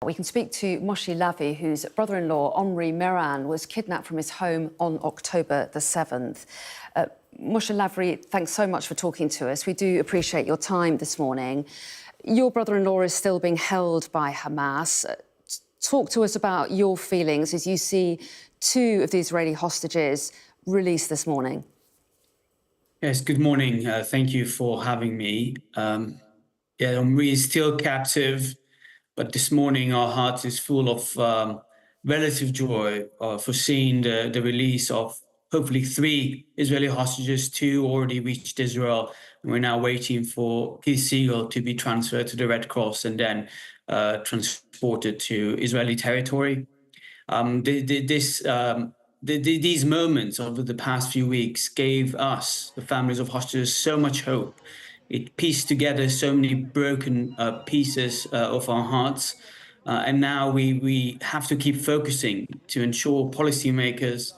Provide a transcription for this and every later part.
We can speak to Moshe Lavi, whose brother-in-law, Omri Miran, was kidnapped from his home on October the 7th. Moshe Lavi, thanks so much for talking to us. We do appreciate your time this morning. Your brother-in-law is still being held by Hamas. Talk to us about your feelings as you see two of the Israeli hostages released this morning. Yes, good morning. Thank you for having me. Omri is still captive, but this morning our heart is full of relative joy for seeing the release of hopefully 3 Israeli hostages. 2 already reached Israel, and we're now waiting for Keith Siegel to be transferred to the Red Cross and then transported to Israeli territory. These moments over the past few weeks gave us, the families of hostages, so much hope. It pieced together so many broken pieces of our hearts. And now we have to keep focusing to ensure policymakers,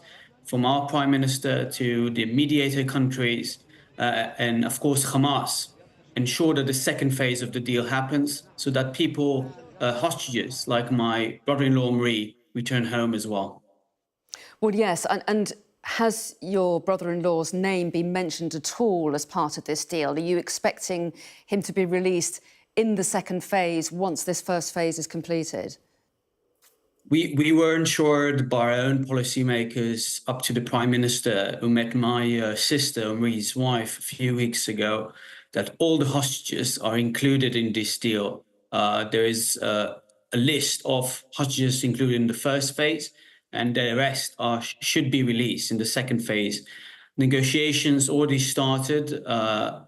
from our prime minister to the mediator countries, and of course Hamas, ensure that the second phase of the deal happens so that people, hostages like my brother-in-law Omri, return home as well. Well, yes, and has your brother-in-law's name been mentioned at all as part of this deal? Are you expecting him to be released in the second phase once this first phase is completed? We were ensured by our own policymakers up to the Prime Minister, who met my sister, Omri's wife, a few weeks ago, that all the hostages are included in this deal. There is a list of hostages included in the first phase, and the rest should be released in the second phase. Negotiations already started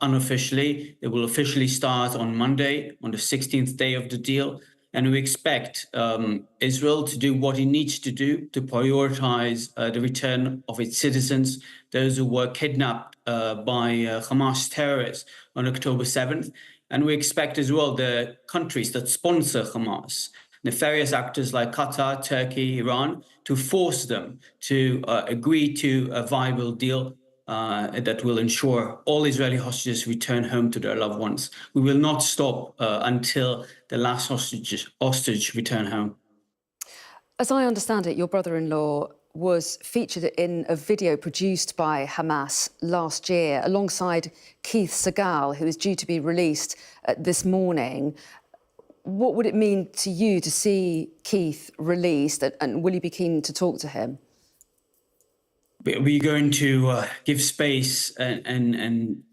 unofficially. They will officially start on Monday, on the 16th day of the deal. And we expect Israel to do what it needs to do to prioritize the return of its citizens, those who were kidnapped by Hamas terrorists on October 7th. And we expect as well the countries that sponsor Hamas, nefarious actors like Qatar, Turkey, Iran, to force them to agree to a viable deal that will ensure all Israeli hostages return home to their loved ones. We will not stop until the last hostage return home. As I understand it, your brother-in-law was featured in a video produced by Hamas last year alongside Keith Siegel, who is due to be released this morning. What would it mean to you to see Keith released, and will you be keen to talk to him? We're going to give space and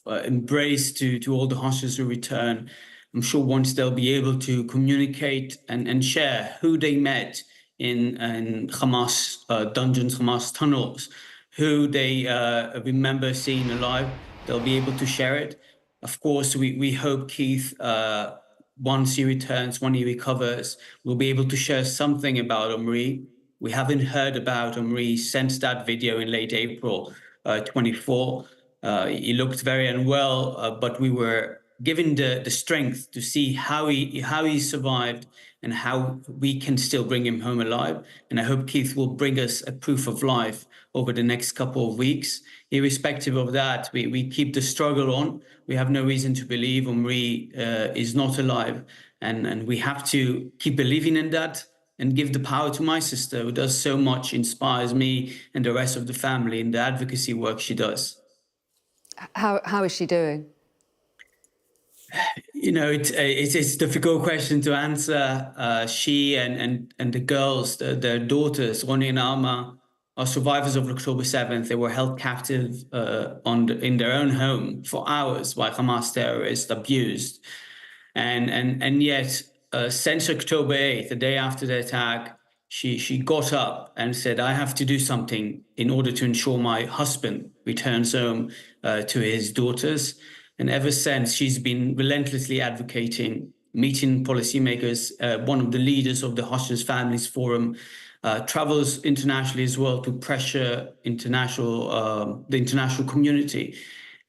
embrace to all the hostages who return. I'm sure once they'll be able to communicate and share who they met in Hamas dungeons, Hamas tunnels, who they remember seeing alive, they'll be able to share it. Of course, we hope Keith, once he returns, when he recovers, will be able to share something about Omri. We haven't heard about Omri since that video in late April 24. He looked very unwell, but we were given the strength to see how he survived and how we can still bring him home alive. And I hope Keith will bring us a proof of life over the next couple of weeks. Irrespective of that, we keep the struggle on. We have no reason to believe Omri is not alive. And we have to keep believing in that and give the power to my sister, who does so much, inspires me and the rest of the family in the advocacy work she does. How is she doing? You know, it's a difficult question to answer. She and the girls, their daughters, Roni and Alma, are survivors of October 7th. They were held captive in their own home for hours by Hamas terrorists, abused. And yet, since October 8th, the day after the attack, she got up and said, I have to do something in order to ensure my husband returns home to his daughters. And ever since, she's been relentlessly advocating, meeting policymakers. One of the leaders of the Hostage Families Forum travels internationally as well to pressure the international community,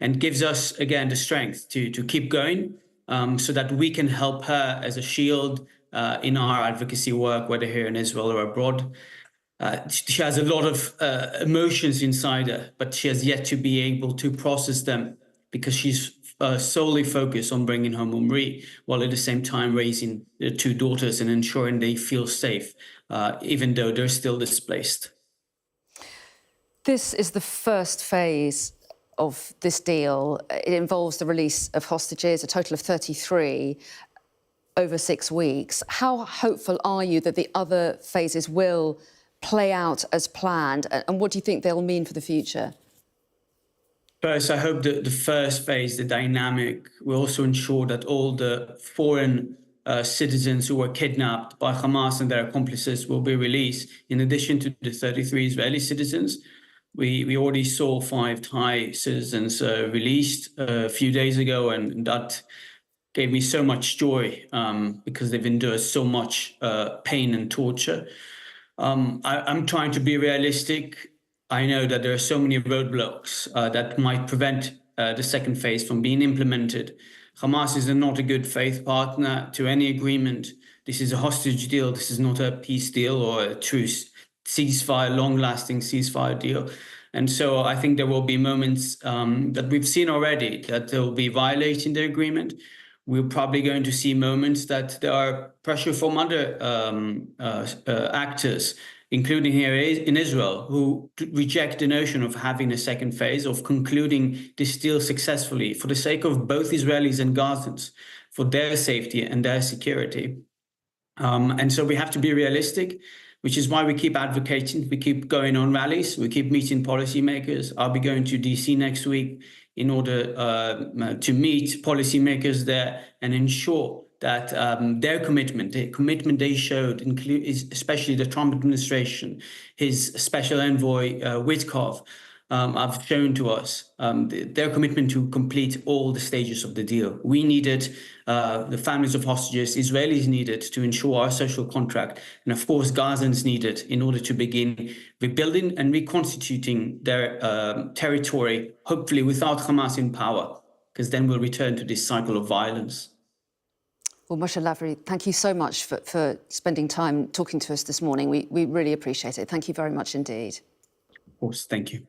and gives us, again, the strength to keep going so that we can help her as a shield in our advocacy work, whether here in Israel or abroad. She has a lot of emotions inside her, but she has yet to be able to process them because she's solely focus on bringing home Omri, while at the same time raising the two daughters and ensuring they feel safe, even though they're still displaced. This is the first phase of this deal. It involves the release of hostages, a total of 33, over 6 weeks. How hopeful are you that the other phases will play out as planned? And what do you think they'll mean for the future? First, I hope that the first phase, the dynamic, will also ensure that all the foreign citizens who were kidnapped by Hamas and their accomplices will be released, in addition to the 33 Israeli citizens. We already saw 5 Thai citizens released a few days ago, and that gave me so much joy because they've endured so much pain and torture. I'm trying to be realistic. I know that there are so many roadblocks that might prevent the second phase from being implemented. Hamas is not a good faith partner to any agreement. This is a hostage deal. This is not a peace deal or a truce ceasefire, long-lasting ceasefire deal. And so I think there will be moments that we've seen already that they'll be violating the agreement. We're probably going to see moments that there are pressure from other actors, including here in Israel, who reject the notion of having a second phase, of concluding this deal successfully for the sake of both Israelis and Gazans, for their safety and their security. And so we have to be realistic, which is why we keep advocating, we keep going on rallies, we keep meeting policymakers. I'll be going to DC next week in order to meet policymakers there and ensure that their commitment, the commitment they showed, especially the Trump administration, his special envoy Witkoff, have shown to us their commitment to complete all the stages of the deal. We needed the families of hostages, Israelis needed to ensure our social contract, and of course Gazans needed in order to begin rebuilding and reconstituting their territory, hopefully without Hamas in power, because then we'll return to this cycle of violence. Well, Moshe Lavi, thank you so much for spending time talking to us this morning. We really appreciate it. Thank you very much indeed. Of course, thank you.